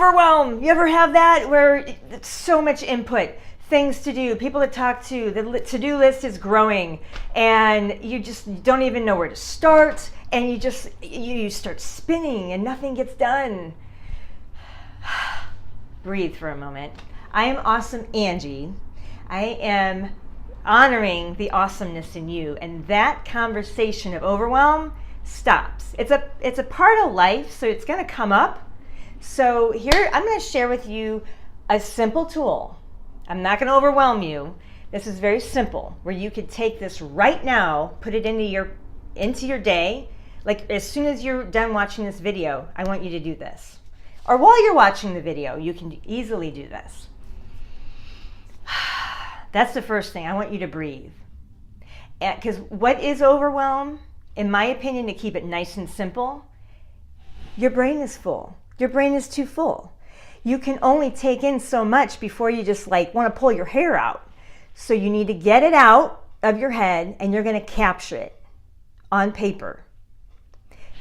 overwhelm. You ever have that where it's so much input, things to do, people to talk to, the to-do list is growing and you just don't even know where to start, and you start spinning and nothing gets done. Breathe for a moment. I am Awesome Angie. I am honoring the awesomeness in you, and that conversation of overwhelm stops. It's a part of life, so it's going to come up. So here I'm going to share with you a simple tool. I'm not going to overwhelm you. This is very simple, where you could take this right now, put it into your day. Like as soon as you're done watching this video, I want you to do this. Or while you're watching the video, you can easily do this. That's the first thing. I want you to breathe. Because what is overwhelm? In my opinion, to keep it nice and simple, your brain is full. Your brain is too full. You can only take in so much before you just like want to pull your hair out. So you need to get it out of your head, and you're going to capture it on paper.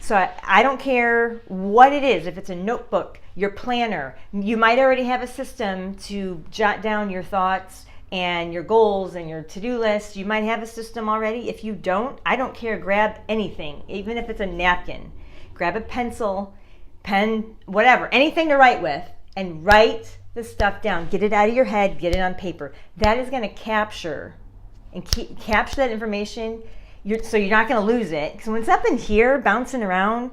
So I don't care what it is, if it's a notebook, your planner, you might already have a system to jot down your thoughts and your goals and your to-do list. You might have a system already. If you don't, I don't care, grab anything, even if it's a napkin. Grab a pencil, pen, whatever, anything to write with, and write the stuff down. Get it out of your head, get it on paper. That is going to capture that information. So you're not going to lose it. Because when it's up in here, bouncing around,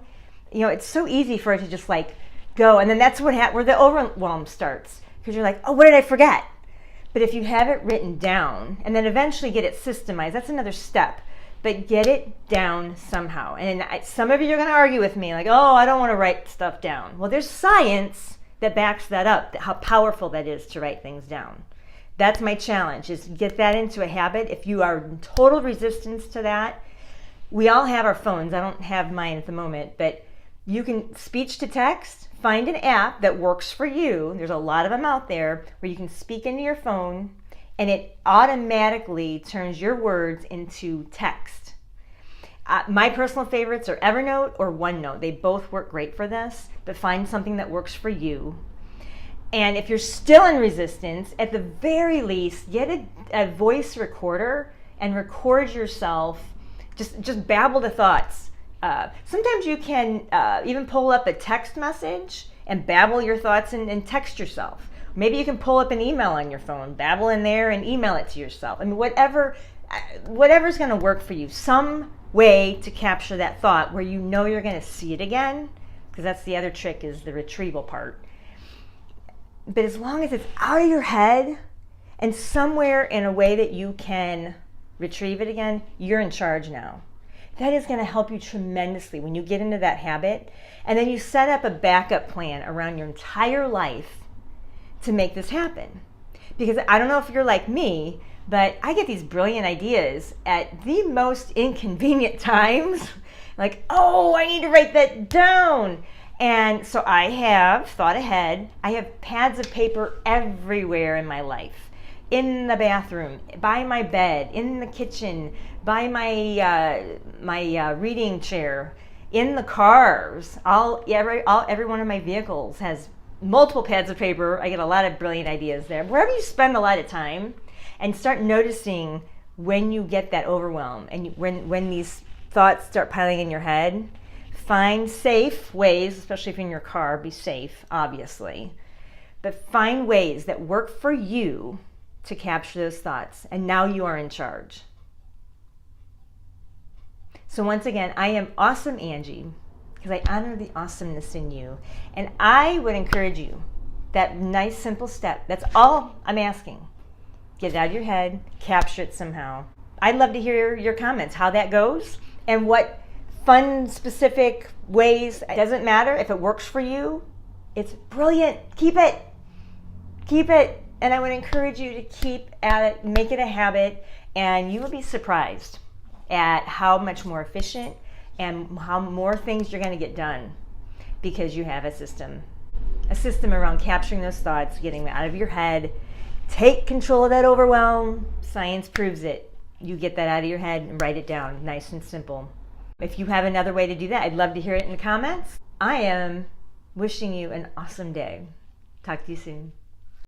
it's so easy for it to just like go. And then that's where the overwhelm starts. Because you're like, oh, what did I forget? But if you have it written down and then eventually get it systemized, that's another step. But get it down somehow. And some of you are going to argue with me like, oh, I don't want to write stuff down. Well, there's science that backs that up, how powerful that is to write things down. That's my challenge, is get that into a habit. If you are in total resistance to that, we all have our phones. I don't have mine at the moment, but you can speech to text, find an app that works for you. There's a lot of them out there where you can speak into your phone and it automatically turns your words into text. My personal favorites are Evernote or OneNote. They both work great for this, but find something that works for you. And if you're still in resistance, at the very least, get a voice recorder and record yourself. Just babble the thoughts. Sometimes you can even pull up a text message and babble your thoughts and text yourself. Maybe you can pull up an email on your phone, babble in there and email it to yourself. I mean, whatever's going to work for you. Some way to capture that thought where you know you're going to see it again, because that's the other trick, is the retrieval part. But as long as it's out of your head and somewhere in a way that you can retrieve it again, you're in charge now. That is going to help you tremendously when you get into that habit. And then you set up a backup plan around your entire life to make this happen. Because I don't know if you're like me, but I get these brilliant ideas at the most inconvenient times. Like, oh, I need to write that down. And so I have thought ahead. I have pads of paper everywhere in my life. In the bathroom, by my bed, in the kitchen, by my reading chair, in the cars. Every one of my vehicles has multiple pads of paper. I get a lot of brilliant ideas there. Wherever you spend a lot of time, and start noticing when you get that overwhelm and when these thoughts start piling in your head. Find safe ways, especially if you're in your car, be safe, obviously. But find ways that work for you to capture those thoughts. And now you are in charge. So once again, I am Awesome Angie, because I honor the awesomeness in you. And I would encourage you, that nice, simple step, that's all I'm asking. Get it out of your head, capture it somehow. I'd love to hear your comments, how that goes, and what fun, specific ways. It doesn't matter if it works for you. It's brilliant. Keep it. And I would encourage you to keep at it, make it a habit, and you will be surprised at how much more efficient and how more things you're going to get done because you have a system around capturing those thoughts, getting them out of your head. Take control of that overwhelm. Science proves it. You get that out of your head and write it down, nice and simple. If you have another way to do that, I'd love to hear it in the comments. I am Wishing you an awesome day. Talk to you soon.